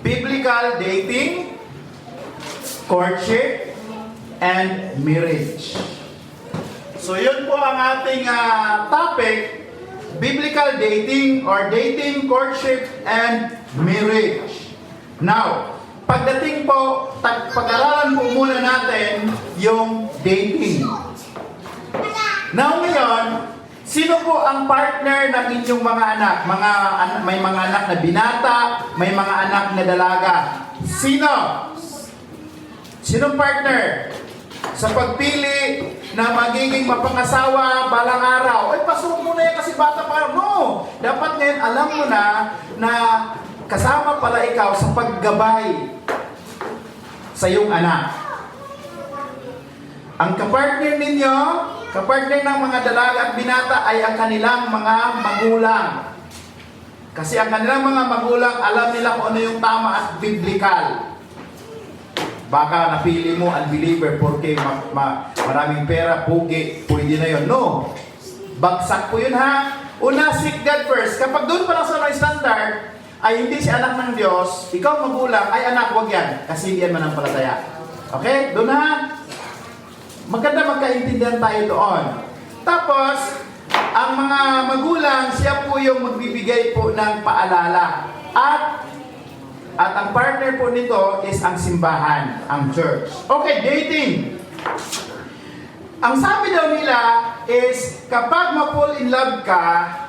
biblical dating, courtship, and marriage. So yun po ang ating topic, biblical dating or dating, courtship, and marriage. Now, pagdating po, pag-aralan po muna natin yung dating. Now ngayon, sino po ang partner ng inyong mga anak? May mga anak na binata, may mga anak na dalaga. Sino? Sinong partner? Sa pagpili na magiging mapangasawa balang araw. Ay, pasok mo na yan kasi bata pa. No! Dapat ngayon alam mo na kasama pala ikaw sa paggabay sa iyong anak. Ang kapartner ninyo, kapartner ng mga dalaga at binata ay ang kanilang mga magulang. Kasi ang kanilang mga magulang, alam nila kung ano yung tama at biblical. Baka napili mo unbeliever porque maraming pera, pugi, pwede na yun. No. Bagsak po yun ha. Una, seek God first. Kapag doon pa lang sa standard, ay hindi si anak ng Diyos, ikaw magulang, ay anak, wag yan. Kasi hindi yan manampalataya. Okay? Doon ha. Maganda magkaintindihan tayo doon. Tapos, ang mga magulang, siya po yung magbibigay po ng paalala. At ang partner po nito is ang simbahan, ang church. Okay, dating. Ang sabi daw nila is, kapag ma-fall in love ka,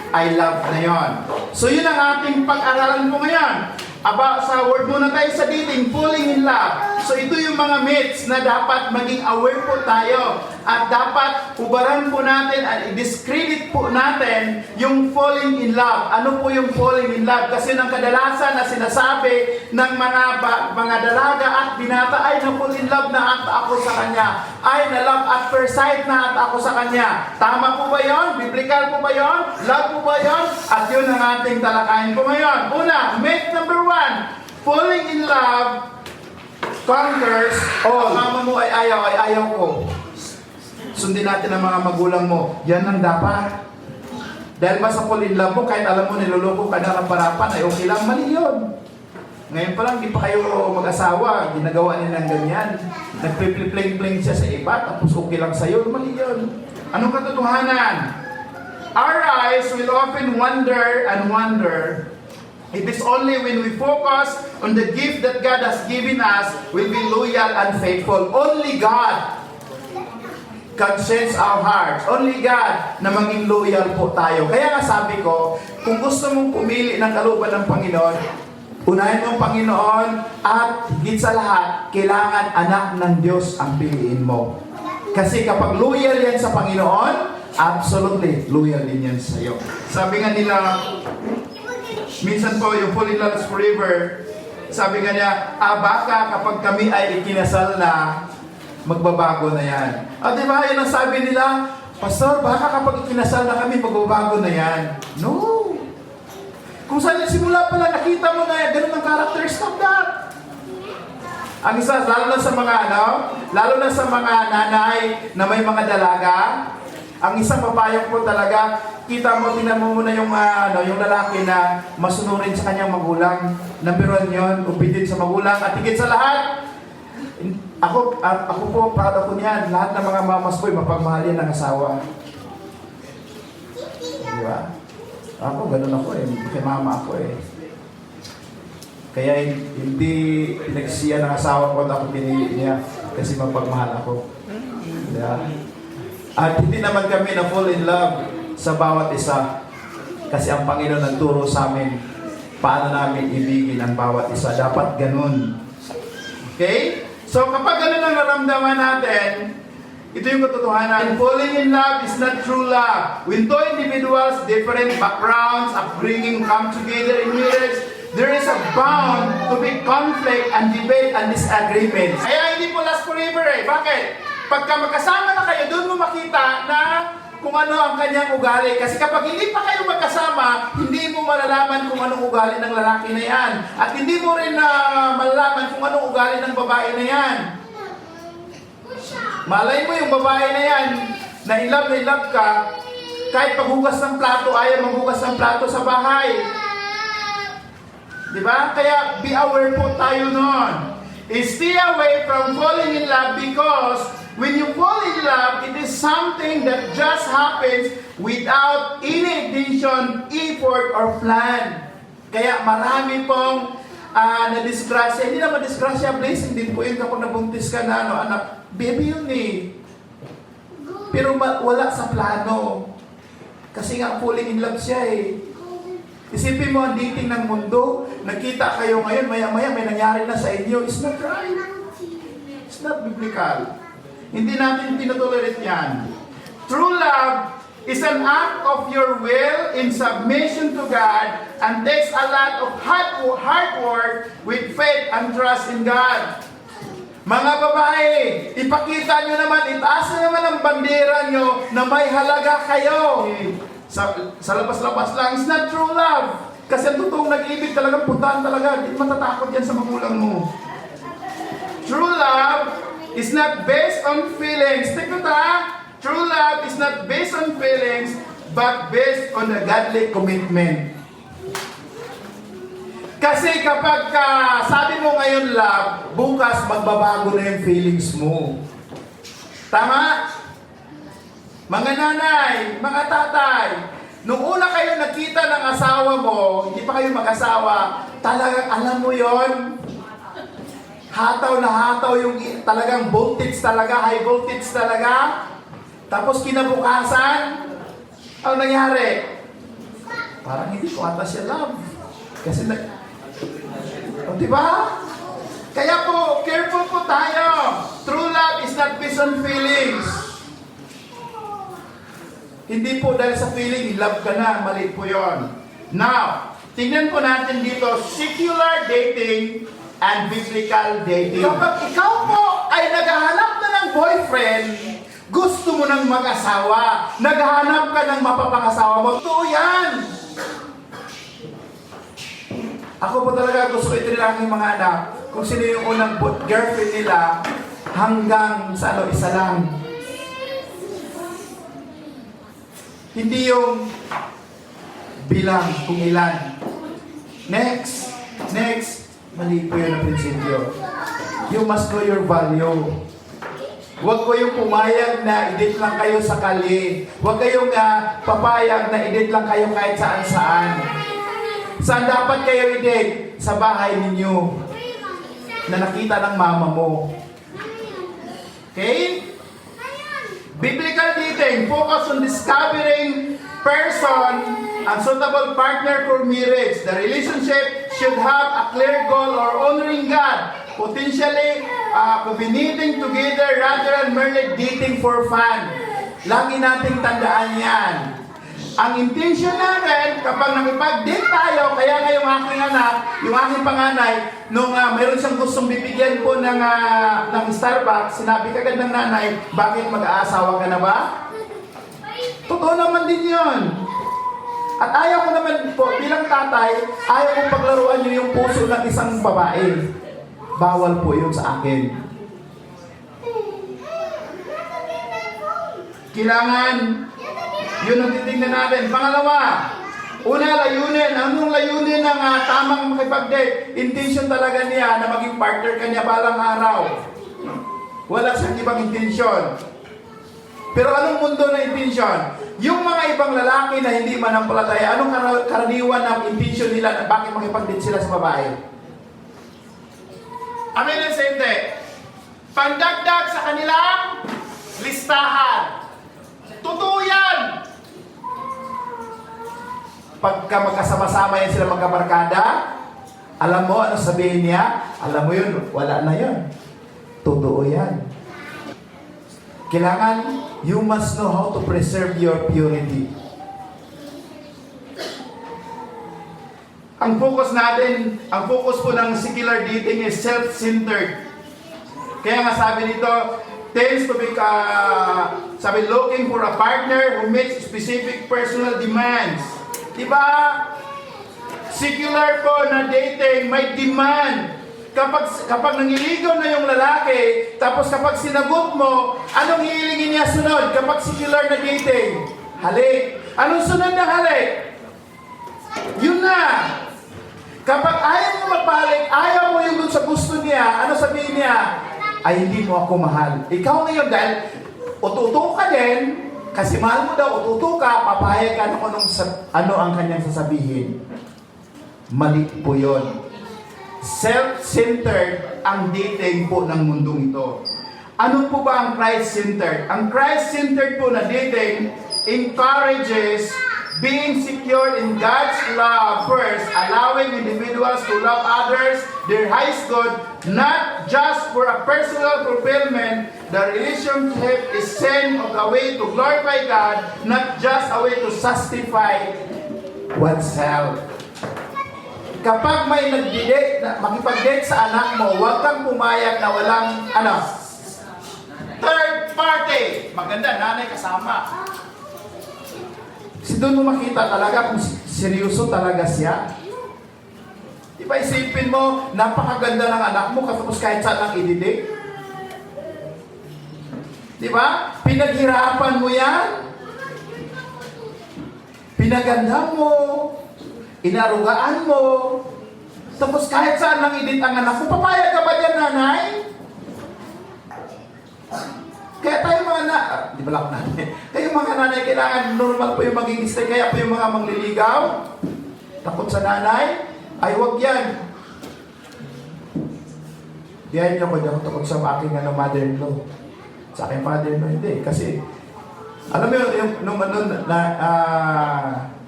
I love na yon. So yun ang ating pag-aralan po ngayon. Aba, sa word muna tayo sa dating, falling in love. So ito yung mga myths na dapat maging aware po tayo. At dapat ubaran po natin at i-discredit po natin yung falling in love. Ano po yung falling in love? Kasi ng kadalasan na sinasabi ng mga dalaga at binata ay na-fall in love na at ako sa kanya. Ay na-love at first sight na at ako sa kanya. Tama po ba yon? Biblical po ba yon? Love po ba yon? At yun ang ating talakayin po ngayon. Una, myth number 1. Falling in love conquers all. Mama mo ay ayaw ko. Sundin natin ang mga magulang mo. Yan ang dapat. Dahil ba sa fall in love mo, kahit alam mo niloloko ka na ng parapan, ay okay lang, mali yun. Ngayon pa lang, di pa kayo mag-asawa, ginagawa nilang ganyan. Nagpipling-pling siya sa iba, tapos okay lang sa'yo, mali yun. Anong katotohanan? Our eyes will often wonder and wonder. It is only when we focus on the gift that God has given us, we'll be loyal and faithful. Only God can sense our hearts. Only God na maging loyal po tayo. Kaya nga sabi ko, kung gusto mong pumili ng kalooban ng Panginoon, unahin mo ang Panginoon at higit sa lahat, kailangan anak ng Diyos ang piliin mo. Kasi kapag loyal yan sa Panginoon, absolutely loyal din yan sa iyo. Sabi nga nila, minsan po yung fall in love is forever, sabi nga niya, baka kapag kami ay ikinasal na, magbabago na yan. Di ba, yun ang sabi nila, Pastor, baka kapag ikinasal na kami, magbabago na yan. No! Kung saan simula pala, nakita mo na ganun ang character, stop that! Ang isa, lalo na sa mga nanay na may mga dalaga, ang isang papayag po talaga, tingnan mo muna yung lalaki na masunurin sa kanyang magulang. Number 1 yun, obedient sa magulang. At higit sa lahat, ako po, proud ako niyan. Lahat ng mga mamas ko, mapagmahal yan ng asawa. Di ba? Ako, ganun ako kay mama ako Kaya hindi pinagsisiya ng asawa ko at ako pinili niya kasi mapagmahal ako. Diba? At hindi naman kami na fall in love sa bawat isa. Kasi ang Panginoon nagturo sa amin paano namin ibigin ang bawat isa. Dapat ganun. Okay? So kapag ganun ang naramdaman natin, ito yung katotohanan. Falling in love is not true love. When two individuals, different backgrounds, upbringing come together in marriage, there is a bound to be conflict and debate and disagreements. Kaya hindi po last forever Bakit? Pagka magkasama na kayo, doon mo makita na kung ano ang kanyang ugali. Kasi kapag hindi pa kayo magkasama, hindi mo malalaman kung anong ugali ng lalaki na yan. At hindi mo rin malalaman kung anong ugali ng babae na yan. Malay mo yung babae na yan, na in love ka, kahit paghugas ng plato, ayaw maghugas ng plato sa bahay. Di ba? Kaya be aware po tayo nun. Stay away from falling in love because when you fall in love, it is something that just happens without any intention, effort, or plan. Kaya marami pong na-disgrasya. Hindi naman disgrasya, blessing din po yun kapag nabuntis ka na, anak. Baby yun eh. Pero wala sa plano. Kasi nga falling in love siya eh. Isipin mo ang dating ng mundo, nagkita kayo ngayon, maya-maya may nangyari na sa inyo. It's not right. It's not biblical. Hindi natin tinotolerate yan. True love is an act of your will in submission to God and takes a lot of hard work with faith and trust in God. Mga babae, ipakita nyo naman, itaas na naman ang bandera nyo na may halaga kayo. Sa labas-labas lang, it's not true love. Kasi ang totoong nag-ibig talagang puntahan talaga. Hindi matatakot yan sa magulang mo. True love is not based on feelings. Take note ha? True love is not based on feelings, but based on a godly commitment. Kasi kapag sabi mo ngayon love, bukas magbabago na yung feelings mo. Tama? Mga nanay, mga tatay, nung una kayo nakita ng asawa mo, hindi pa kayo mag-asawa, talagang alam mo yon. Hataw na hataw yung talagang voltage talaga, high voltage talaga. Tapos kinabukasan, ang nangyari? Parang hindi ko ata siya love. Kasi diba? Kaya po, careful po tayo. True love is not based on feelings. Hindi po dahil sa feeling, love ka na, mali po yon. Now, tingnan po natin dito, secular dating and biblical dating. Kapag ikaw po ay naghahanap na ng boyfriend, gusto mo ng mag-asawa, naghahanap ka ng mapapangasawa mo, totoo yan. Ako po talaga gusto ko itinil ang aking mga anak, kung sino yung unang girlfriend nila, hanggang sa isa lang. Hindi yung bilang kung ilan. Next. Mali po yun ang prinsipyo. You must know your value. Huwag ko yung pumayag na edit lang kayo sa kali. Huwag kayong papayag na edit lang kayo kahit saan-saan. Saan dapat kayo edit? Sa bahay ninyo. Na nakita ng mama mo. Okay? Biblical dating, focus on discovering person and suitable partner for marriage. The relationship should have a clear goal or honoring God, potentially covenanting together rather than merely dating for fun. Lagi nating tandaan yan. Ang intention natin, kapag nakipag-date tayo, kaya nga yung aking anak, yung aking panganay, nung mayroon siyang gustong bibigyan po ng Starbucks, sinabi kagad ng nanay, bakit mag-aasawa ka na ba? Totoo naman din yun. At ayaw ko naman po, bilang tatay, ayaw kong paglaruan nyo yung puso ng isang babae. Bawal po yun sa akin. Kailangan, yun ang titignan natin. Pangalawa, una, layunin. Anong layunin ng tamang makipag-date? Intention talaga niya na maging partner ka niya balang araw. Wala siyang ibang intensyon. Pero anong mundo na intensyon? Yung mga ibang lalaki na hindi manampalataya, anong karaniwan ng intensyon nila na bakit makipag-date sila sa babae? Amen ang sente. Pandagdag sa kanilang listahan. Totoo yan! Pagka magkasama-sama yan sila magkabarkada, alam mo ano sabihin niya? Alam mo yun, wala na yun. Totoo yan. Kailangan, you must know how to preserve your purity. Ang focus natin, ang focus po ng secular dating is self-centered. Kaya nga sabi nito, tends to be, sabi, looking for a partner who meets specific personal demands. Diba? Secular po na dating, may demand. Kapag nangiligaw na yung lalaki, tapos kapag sinagot mo, anong hihilingin niya sunod? Kapag secular na dating, halik. Anong sunod na halik? Yun na. Kapag ayaw niya, ano sabihin niya? Ay, hindi mo ako mahal. Ikaw ngayon, dahil ututo ka din, kasi mahal mo daw, ututo ka, papayag ka na kung ano ang kanyang sasabihin. Mali po yun. Self-centered ang dating po ng mundong ito. Ano po ba ang Christ-centered? Ang Christ-centered po na dating encourages being secured in God's love first, allowing individuals to love others, their highest good, not just for a personal fulfillment. The relationship is sent of a way to glorify God, not just a way to justify oneself. Kapag may nag-date, makipag-date sa anak mo, huwag kang pumayag na walang, third party. Maganda, nanay kasama. Kasi doon mo makita talaga kung seryoso talaga siya. Di ba isipin mo, napakaganda ng anak mo, tapos kahit saan ang i-date? Di ba? Pinaghirapan mo yan. Pinaganda mo. Inarugaan mo. Tapos kahit saan lang i-date ang anak mo, papayag ka ba dyan, nanay? Kaya tayo mga di ba lang nanay? Kayo mga nanay, kailangan normal po yung maging stay. Kaya po yung mga mangliligaw, takot sa nanay, ay wag yan. Diyan niyo ko, di ako takot sa aking mother-in-law. Sa aking father-in-law, hindi. Kasi, alam mo yung nung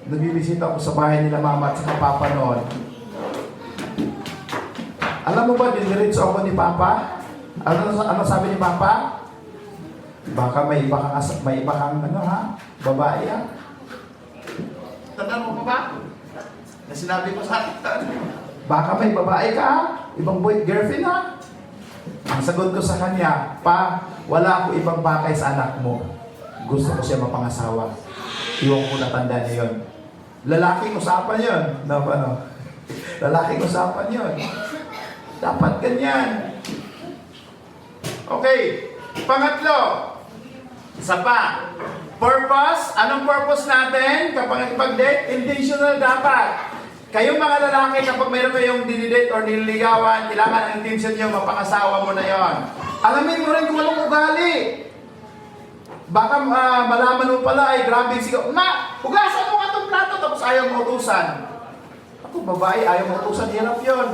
nabibisita ako sa bahay nila mama at sa papa noon. Alam mo ba, diniritso ako ni papa? Ano sabi ni papa? Baka may iba kang babae ha? Tandaan mo pa ba? Na sinabi ko sa akin, baka may babae ka ha? Ibang girlfriend ha? Ang sagot ko sa kanya, pa, wala ako ibang bakay sa anak mo. Gusto ko siya mapangasawa. Iwan ko natanda niya yun. Lalaking usapan yun. Lalaking usapan yun. Dapat ganyan. Okay. Pangatlo. Isa pa. Purpose. Anong purpose natin kapag nakipag-date? Intentional dapat. Kayong mga lalaki, kapag mayroon kayong dinidate or nililigawan, kailangan ang intention nyo, mapangasawa mo na yon. Alamin mo rin kung anong ugali. Baka malaman mo pala ay grabe sigaw. Hugasan mo nga itong plato tapos ayaw mo utusan. Ako, babae, ayaw mo utusan. Hirap yun.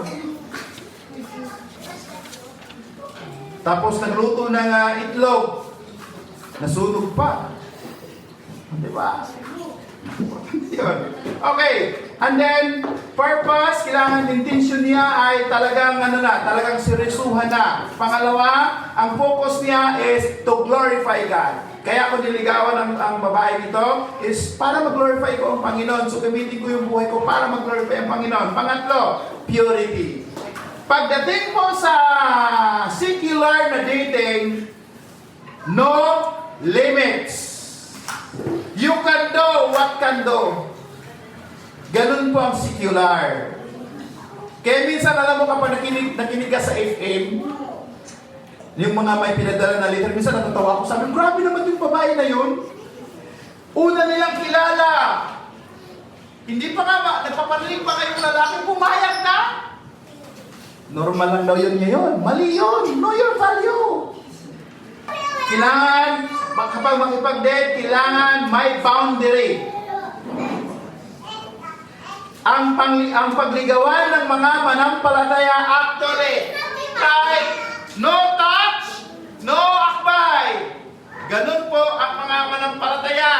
Tapos nagluto ng itlog. Nasunog pa. Di ba? Yun. Okay. And then, purpose, kailangan intention niya ay talagang talagang seryosuhan na. Pangalawa, ang focus niya is to glorify God. Kaya ako niligawan ang babae nito is para mag-glorify ko ang Panginoon. So gamitin ko yung buhay ko para mag-glorify ang Panginoon. Pangatlo, purity. Pagdating po sa secular na dating, no limits. You can do what can do. Ganun po ang secular. Kaya minsan alam mo kapag nakinig ka sa FM, yung mga may pinadala na letter, minsan natatawa ako, sabi, grabe naman yung babae na yun. Una nilang kilala. Hindi pa nga, nagpapanilig pa kayong lalaki, pumayag na. Normal lang daw yun ngayon. Mali yun. Know your value. Kailangan, kapag makipag-date, kailangan may boundary. Ang pagligawan ng mga manampalataya actually, kahit no touch, no akbay. Ganun po ang mga manampalataya.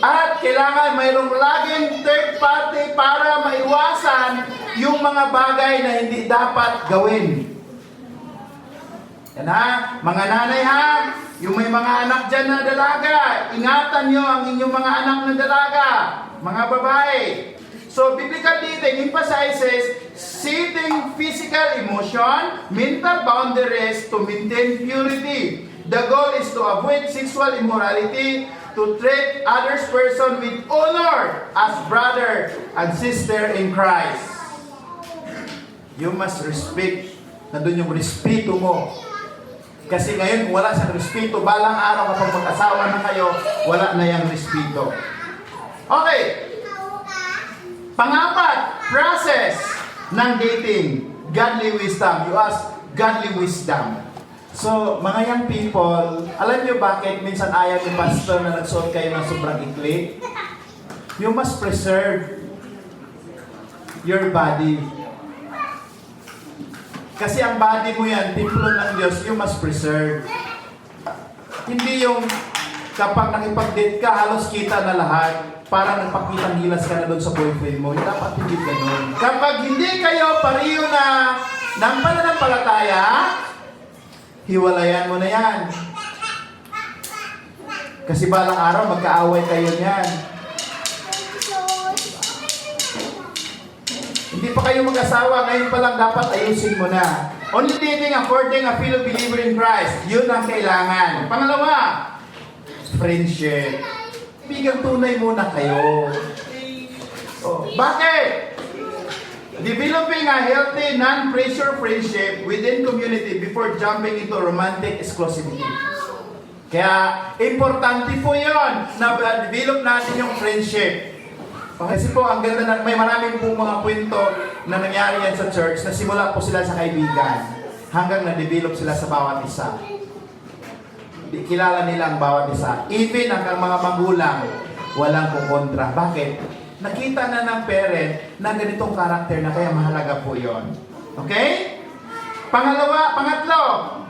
At kailangan mayroong laging third party para maiwasan yung mga bagay na hindi dapat gawin. Yan ha, mga nanay ha, yung may mga anak dyan na dalaga, ingatan nyo ang inyong mga anak na dalaga, mga babae. So, biblical dating emphasizes setting physical emotion, mental boundaries to maintain purity. The goal is to avoid sexual immorality, to treat others person with honor as brother and sister in Christ. You must respect. Nandun yung respeto mo. Kasi ngayon, wala siyang respeto. Balang araw kapag mag-asawa na kayo, wala na yung respeto. Okay. Pangapat, process. ng dating. Godly wisdom. You ask godly wisdom. So, mga young people, alam niyo bakit minsan ayaw ni pastor na nagsuot kayo ng sobrang ikli? You must preserve your body. Kasi ang body mo yan, templo ng Diyos, you must preserve. Hindi yung kapag nakipag-date ka, halos kita na lahat, para nagpakitang gilas ka na doon sa boyfriend mo. Dapat hindi ganun. Kapag hindi kayo pariyo na ng pananampalataya, hiwalayan mo na yan. Kasi balang araw, magkaaway kayo niyan. Hindi pa kayo mag-asawa, ngayon pa lang dapat ayusin mo na. Only living according a fellow believer in Christ. Yun ang kailangan. Pangalawa, friendship. Bigang tunay muna kayo. Oh, bakit? Developing a healthy, non-pressure friendship within community before jumping into romantic exclusivity. Kaya, importante po yun na develop natin yung friendship. Kasi po, ang ganda na, may maraming po mga kwento na nangyari yan sa church na simula po sila sa kaibigan hanggang na-develop sila sa bawat isa. Kilala nila ang bawat isa. Even hanggang mga magulang, walang kukontra. Bakit? Nakita na ng parent na ganitong karakter na kaya mahalaga po yon. Okay? Pangatlo,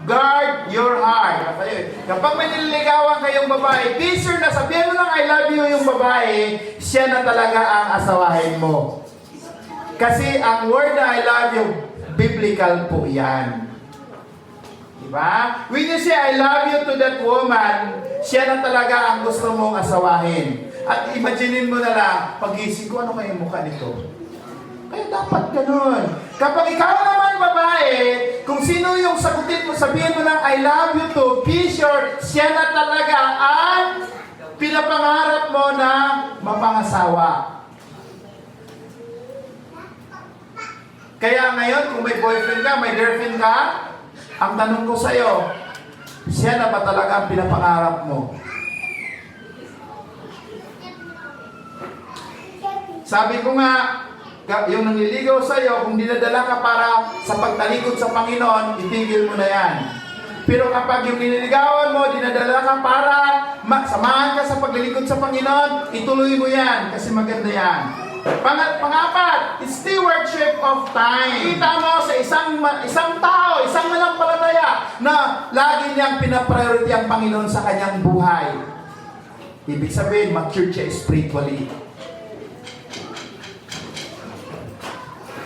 guard your heart. Kapag may nililigawan kayong babae, be sure na sabihin mo lang I love you yung babae, siya na talaga ang asawahin mo. Kasi ang word na I love you, biblical po yan. Diba? When you say I love you to that woman, siya na talaga ang gusto mong asawahin. At imaginein mo na lang, pag-isip ko, ano kaya yung mukha nito? Kaya dapat ganun. Kapag ikaw naman babae, kung sino yung sagutin mo, sabihin mo lang, I love you to, be sure, siya na talaga ang pinapangarap mo na mapangasawa. Kaya ngayon, kung may boyfriend ka, may girlfriend ka, ang tanong ko sa'yo, siya na ba talaga ang pinapangarap mo? Sabi ko nga, yung nangliligaw sa'yo, kung dinadala ka para sa pagtalikod sa Panginoon, itigil mo na yan. Pero kapag yung nililigawan mo, dinadala ka para samahan ka sa paglilikod sa Panginoon, ituloy mo yan, kasi maganda yan. Pangapat, stewardship of time. Kita mo sa isang tao, isang manampalataya, na lagi niyang pinapriority ang Panginoon sa kanyang buhay. Ibig sabihin, mature siya spiritually.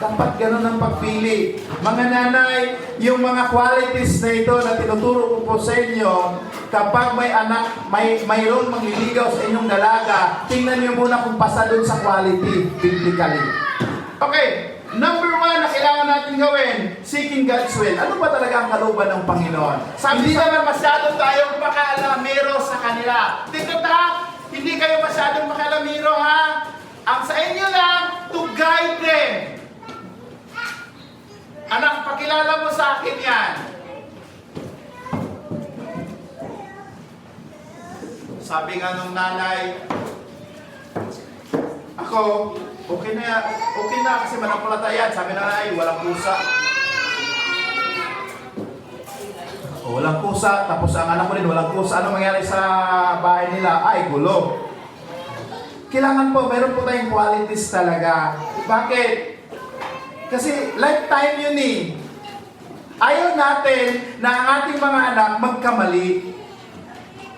Dapat ganun ang pagpili. Mga nanay, yung mga qualities na ito na tinuturo ko po sa inyo, kapag may anak, mayroon mangliligaw sa inyong dalaga, tingnan niyo muna kung pasa doon sa quality, biblically. Okay, number 1 na kailangan natin gawin, seeking God's will. Ano ba talaga ang kalooban ng Panginoon? Hindi naman masyado tayong makalamiro sa kanila. Hindi kayo masyadong makalamiro, ha? Ang sa inyo lang, to guide them. Anak, pakilala mo sa akin yan. Sabi nga nung nanay, ako, okay na kasi manampalataya. Sabi na nanay, walang pusa. Walang pusa, tapos ang anak ko rin, walang pusa. Ano mangyari sa bahay nila? Ay, gulo. Kailangan po, meron po tayong qualities talaga. Bakit? Kasi lifetime yun eh. Ayaw natin na ang ating mga anak magkamali.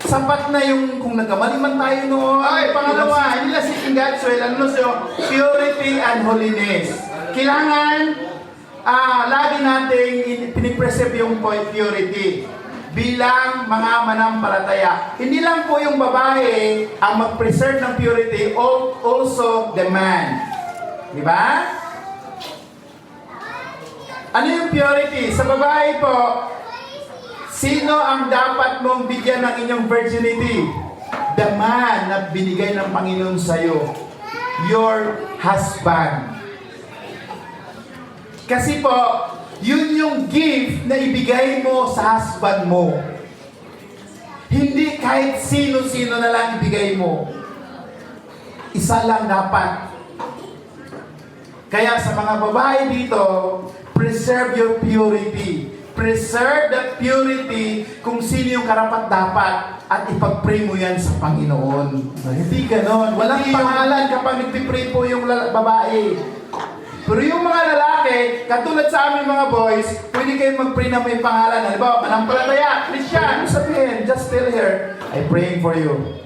Sapat na yung kung nagkamali man tayo noon. Ay, pangalawa, hindi lang seeking God's will, ano siya? Purity and holiness. Kailangan, lagi nating pinipreserve yung purity bilang mga manampalataya. Hindi lang po yung babae ang mag-preserve ng purity, also the man. Di ba? Ano yung purity? Sa babae po, sino ang dapat mong bigyan ng inyong virginity? The man na binigay ng Panginoon sa'yo. Your husband. Kasi po, yun yung gift na ibigay mo sa husband mo. Hindi kahit sino-sino na lang ibigay mo. Isa lang dapat. Kaya sa mga babae dito, preserve your purity. Preserve that purity kung sino yung karapat-dapat at ipag-pray mo yan sa Panginoon. Hindi ganon. Walang pangalan kapag nagpipray po yung babae. Pero yung mga lalaki, katulad sa aming mga boys, pwede kayong mag-pray na may pangalan. Halimbawa, manampalataya, Christian, sabihin, just tell her, I'm praying for you.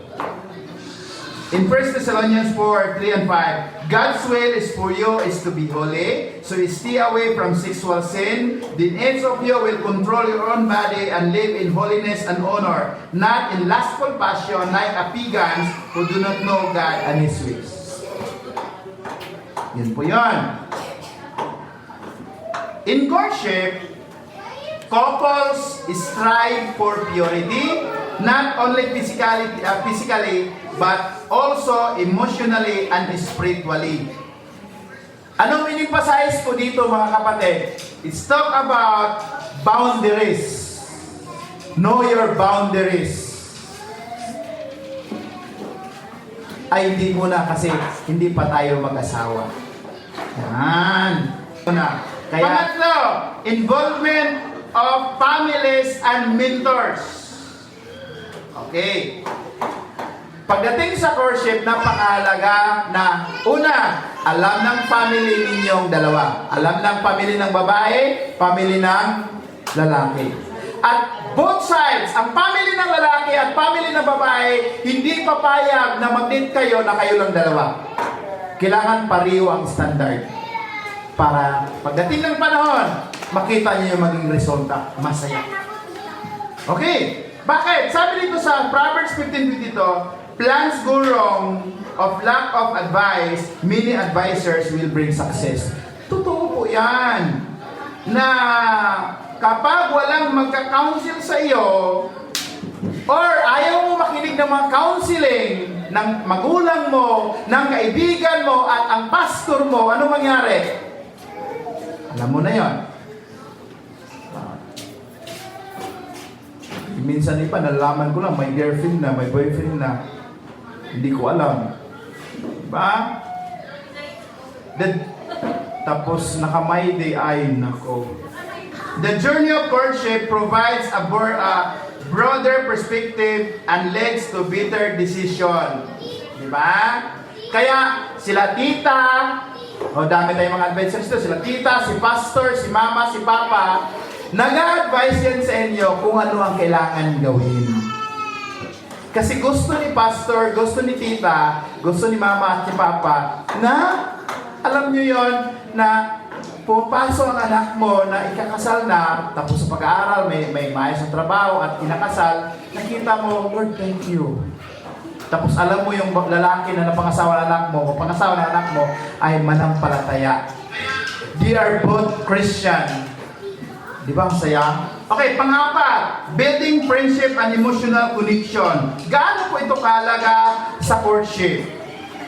In 1 Thessalonians 4, 3 and 5, God's will is for you is to be holy, so stay away from sexual sin. Then each of you will control your own body and live in holiness and honor, not in lustful passion like pagans who do not know God and His ways. Yun po yun. In courtship, couples strive for purity, not only physically, but also emotionally and spiritually. Anong in-emphasize ko dito mga kapatid? It's talk about boundaries. Know your boundaries. Ay, hindi muna kasi hindi pa tayo mag-asawa. Yan. Kaya, pangatlo, involvement of families and mentors. Okay. Pagdating sa courtship, napakahalaga na una, alam ng family ninyong dalawa. Alam ng family ng babae, family ng lalaki. At both sides, ang family ng lalaki at family ng babae, hindi papayag na mag-date kayo na kayo lang dalawa. Kailangan pariho ang standard. Para pagdating ng panahon, makita niyo yung maging resulta. Masaya. Okay. Bakit? Sabi dito sa Proverbs 15:22, plans go wrong of lack of advice, many advisors will bring success. Totoo po yan. Na kapag walang magka-counsel sa iyo, or ayaw mo makinig ng mga counseling ng magulang mo, ng kaibigan mo, at ang pastor mo, ano mangyari? Alam mo na yon. Minsan iba, nalalaman ko lang, may girlfriend na, may boyfriend na. Hindi ko alam. Diba? Tapos nakamay day, ay nako. The journey of courtship provides a broader perspective and leads to better decision. Diba? Kaya sila tita, dami tayong mga advisors dito, sila tita, si pastor, si mama, si papa, nag-a-advise yan sa inyo kung ano ang kailangan gawin. Kasi gusto ni pastor, gusto ni tita, gusto ni mama at ni papa na, alam nyo yon na pumapasok ang anak mo na ikakasal na, tapos sa pag-aaral, may maayos na trabaho at inakasal, nakita mo, Lord, thank you. Tapos alam mo yung lalaki na napangasawa ng anak mo, o pangasawa ng anak mo, ay manampalataya. They are both Christian. Di ba ang saya? Okay, pang-apat, building friendship and emotional connection. Gaano po ito kahalaga sa courtship?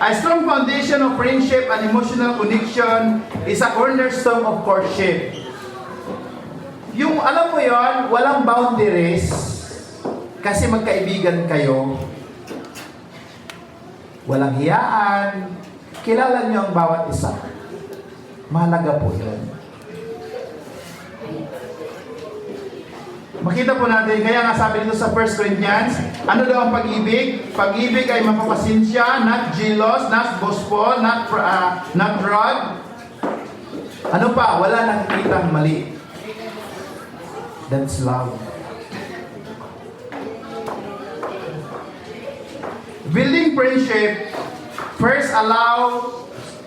A strong foundation of friendship and emotional connection is a cornerstone of courtship. Yung, alam mo yon, walang boundaries kasi magkaibigan kayo. Walang hiyaan. Kilala niyo ang bawat isa. Mahalaga po yun. Makita po natin, kaya nga sabi dito sa 1 Corinthians, ano daw ang pag-ibig? Pag-ibig ay mapapasensya, not jealous, not boastful, not proud. Ano pa? Wala nakikitang mali. That's love. Building friendship first allow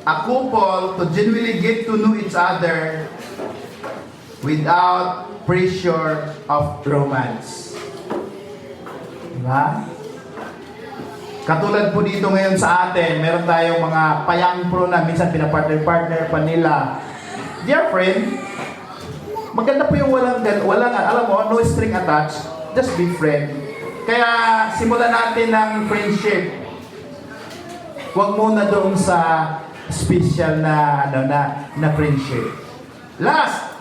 a couple to genuinely get to know each other without pressure of romance. Diba? Katulad po dito ngayon sa atin, meron tayong mga payang pro na minsan pinapartner-partner pa nila. Dear friend, maganda po yung walang alam mo, no string attached, just be friend. Kaya simulan natin ng friendship. Huwag muna doon sa special na friendship. Last,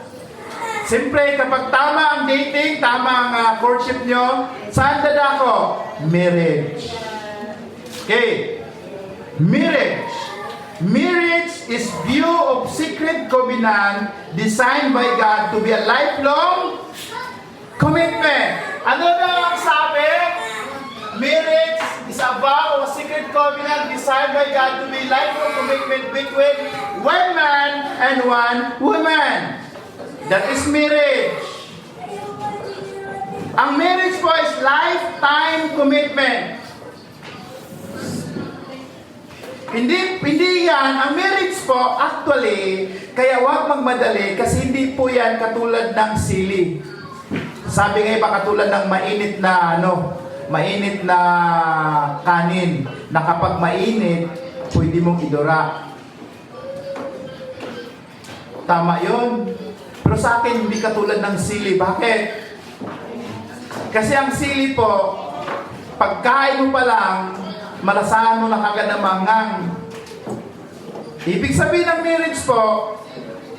siyempre, kapag tama ang dating, tama ang courtship nyo, saan dadako? Marriage. Okay. Marriage. Marriage is view of secret covenant designed by God to be a lifelong commitment. Ano na ang sabi? Marriage is a vow of a secret covenant designed by God to be lifelong commitment between one man and one woman. That is marriage. Ang marriage po is lifetime commitment. Hindi yan, ang marriage po, actually, kaya huwag magmadali kasi hindi po yan katulad ng sili. Sabi nga iba katulad ng mainit na kanin, na kapag mainit, pwede mong idura. Tama yun. Pero sa akin, hindi katulad ng sili. Bakit? Kasi ang sili po, pagkain mo pa lang, malasahan mo na kagad na mangang. Ibig sabihin ng marriage po,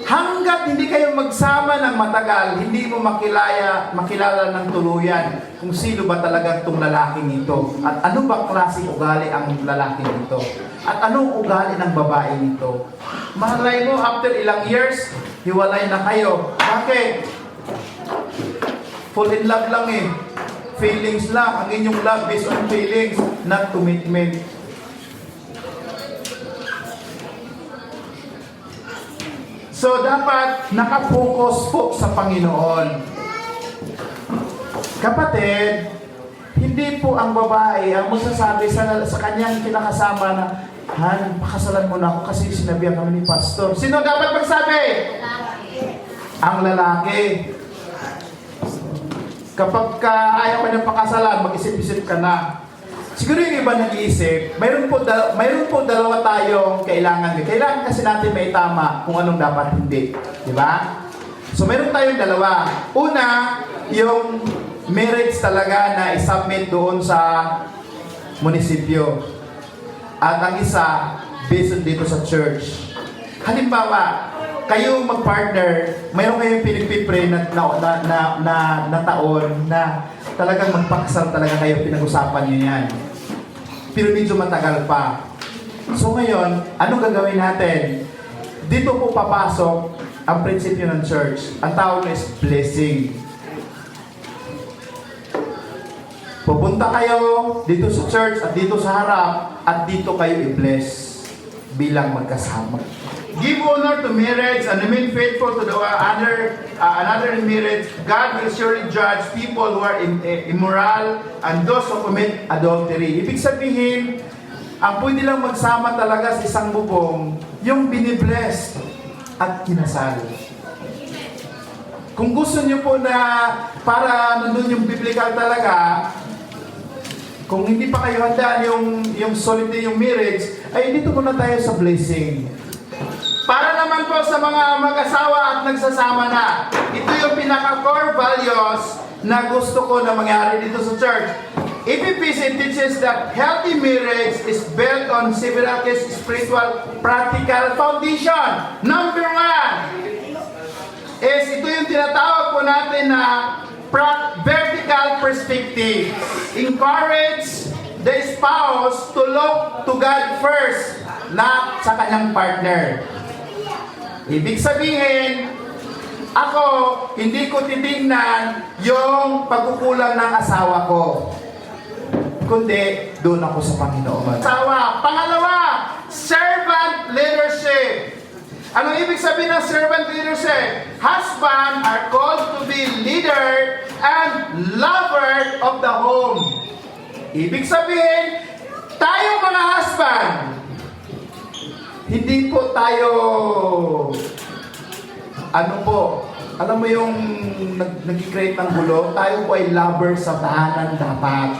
hanggat hindi kayo magsama ng matagal, hindi mo makilala ng tuluyan kung sino ba talaga itong lalaking ito. At ano ba klaseng ugali ang lalaking ito. At anong ugali ng babae nito. Malay mo, after ilang years, hiwalay na kayo. Bakit? Fall in love lang eh. Feelings lang. Ang inyong love based on feelings, not commitment. So, dapat nakapokus po sa Panginoon. Kapatid, hindi po ang babae ang magsasabi sa kanyang kinakasama na, Han, pakasalan mo na ako kasi sinabihan kami ni Pastor. Sino dapat magsabi? Ang lalaki. Kapag ayaw ka ng pakasalan, mag-isip-isip ka na. Siguro yung iba nag-iisip, mayroon po dalawa tayong kailangan. Kailangan kasi natin may tama kung anong dapat hindi. Di ba? So mayroon tayong dalawa. Una, yung marriage talaga na isubmit doon sa munisipyo. At ang isa, based dito sa church. Halimbawa, kayo mag-partner, mayroon kayong pinagpipray na taon na talagang magpakasal talaga kayo, pinag-usapan nyo yan. Pero medyo matagal pa. So ngayon, anong gagawin natin? Dito po papasok ang prinsipyo ng church. Ang tawag is blessing. Pupunta kayo dito sa church at dito sa harap at dito kayo i-bless bilang magkasama. Give honor to marriage and remain faithful to the another in marriage. God will surely judge people who are immoral and those who commit adultery. Ibig sabihin, ang pwede lang magsama talaga sa isang bubong, yung binibless at kinasal. Kung gusto niyo po na para nandun yung biblical talaga, kung hindi pa kayo handa yung solid yung marriage, ay dito muna tayo sa blessing. Para naman po sa mga mag-asawa at nagsasama na, ito yung pinaka-core values na gusto ko na mangyari dito sa church. EPPC teaches that healthy marriage is built on several spiritual practical foundation. Number 1 is ito yung tinatawag po natin na vertical perspective. Encourage the spouse to look to God first, not sa kanyang partner. Ibig sabihin, ako, hindi ko titingnan yung pagkukulang ng asawa ko. Kundi, doon ako sa Panginoon. Asawa. Pangalawa, servant leadership. Anong ibig sabihin ng servant leadership? Husband are called to be leader and lover of the home. Ibig sabihin, tayong mga husband, hindi po tayo, alam mo yung nag-create ng gulo, tayo po ay lover sa tahanan dapat.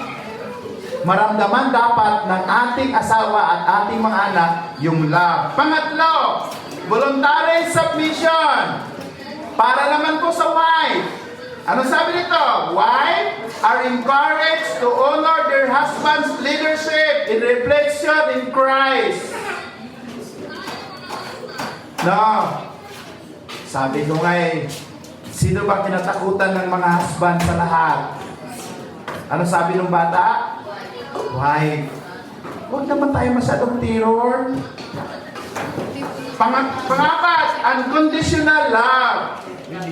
Maramdaman dapat ng ating asawa at ating mga anak yung love. Pangatlo, voluntary submission. Para naman po sa wife. Ano sabi nito? Wife are encouraged to honor their husband's leadership in reflection in Christ. No. Sabi ko nga sino ba kinatakutan ng mga husband sa lahat? Ano sabi ng bata? Wife. Huwag naman tayo masyadong terror. Pangapat, unconditional love.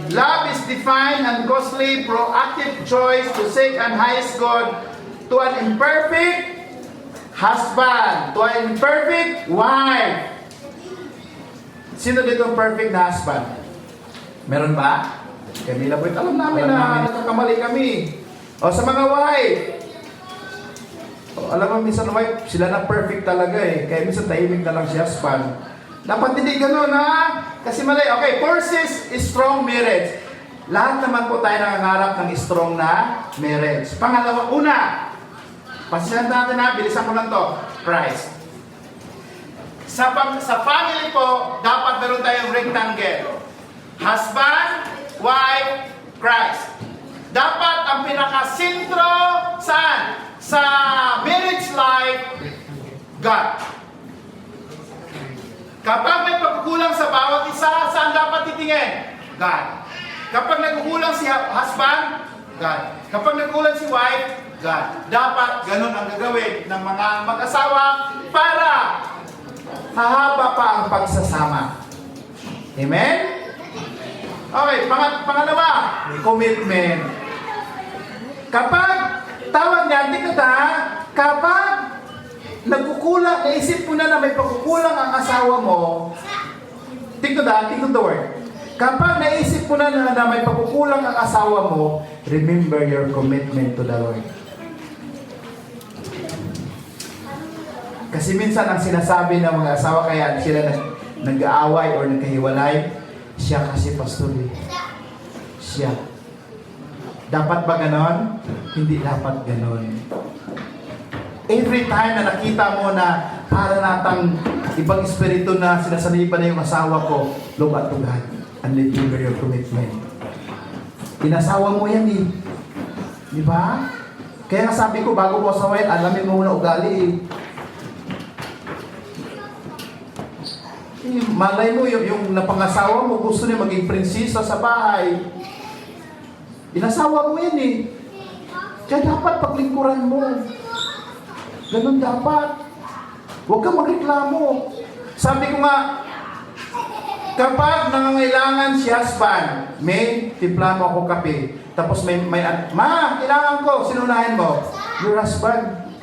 Love is defined and costly, proactive choice to seek and highest God to an imperfect husband, to an imperfect wife. Sino dito ang perfect na husband? Meron ba? Kanila po, alam namin na nagkakamali kami. O sa mga wife, alam mo, minsan wife, sila na perfect talaga eh. Kaya minsan tahimik na lang si husband. Dapat hindi ganun ha? Kasi mali. Okay, forces is strong marriage. Lahat naman po tayo nangangarap ng strong na marriage. Pangalawa, una, pasihan natin ha, bilisan ko lang to. Christ. Sa family po, dapat meron tayong rectangle. Husband, wife, Christ. Dapat ang pinakasentro saan? Sa marriage life, God. Kapag may pagkukulang sa bawat isa, saan dapat titingin? God. Kapag nagkukulang si husband, God. Kapag nagkukulang si wife, God. Dapat ganun ang gagawin ng mga mag-asawa para hahaba pa ang pagsasama. Amen? Okay, pangalawa, commitment. Kapag, tawag niya, kapag nagkukulang, naisip mo na may pagkukulang ang asawa mo, think to the word. Kapag naisip mo na may pagkukulang ang asawa mo, remember your commitment to the Lord. Kasi minsan ang sinasabi ng mga asawa, kaya sila nag-aaway or nagkahiwalay, siya kasi pastor eh. Siya. Dapat ba ganon? Hindi dapat ganon. Every time na nakita mo na para natang ibang espiritu na sinasaniban na yung asawa ko, look at to God and remember your commitment. Inasawa mo yan eh. Di ba? Kaya nga sabi ko, bago mo asawain, alamin mo muna ugali eh. Malay mo, yung napangasawa mo, gusto niya maging prinsesa sa bahay. Inasawa mo yan eh. Kaya dapat paglingkuran mo. Ganun dapat. Huwag kang magreklamo. Sabi ko nga, kapag nangangailangan si husband, may timpla mo ako kape. Tapos ma, kailangan ko, sinunahin mo. Your husband.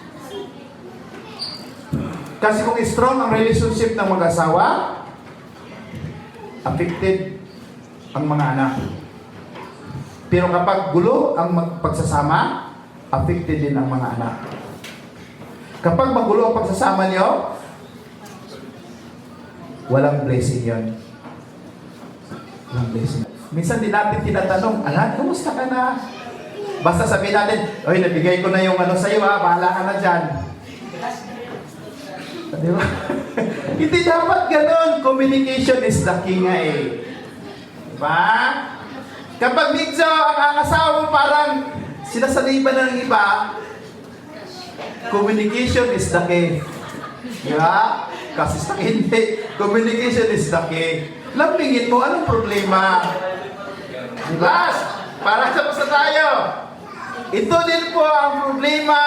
Kasi kung strong ang relationship ng mag-asawa, affected ang mga anak. Pero kapag gulo ang pagsasama, affected din ang mga anak. Kapag magulo ang pagsasama niyo, walang blessing yon. Walang blessing. Minsan din natin tinatanong, alam, kumusta ka na? Basta sabihin natin, oy, nabigay ko na yung ano sa'yo ha, bahala ka na dyan. Di ba? Hindi dapat ganun. Communication is the key nga eh. Di ba? Kapag medyo ang asawa mo parang sinasaliban na ng iba, communication is the key. Di ba? Kasi sa hindi, communication is the key. Lambingin mo, anong problema? Di ba? Para tapos na tayo. Ito din po ang problema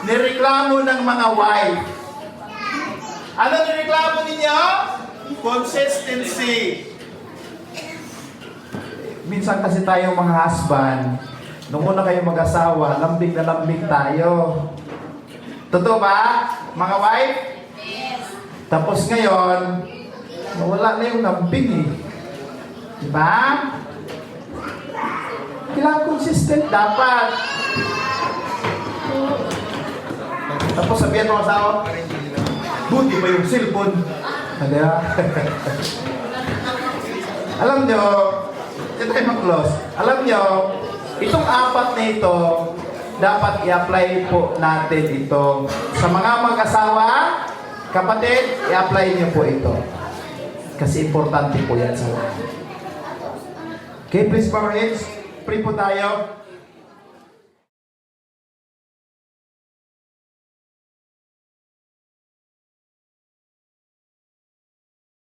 ni reklamo ng mga wife. Ano nireklamo ninyo? Consistency. Minsan kasi tayo mga husband, nung una kayo mag-asawa, lambing na lambing tayo. Totoo ba, mga wife? Yes. Tapos ngayon, nawala na yung lambing eh. Diba? Kailangan consistent dapat. Tapos sabihan mo asawa, buti ba yung cellphone? Alam nyo, ito tayo mag-close. Alam nyo, itong apat na ito, dapat i-apply po natin ito. Sa mga mag-asawa, kapatid, i-apply nyo po ito. Kasi importante po yan sa lahat. Okay, please, parents, pray po tayo.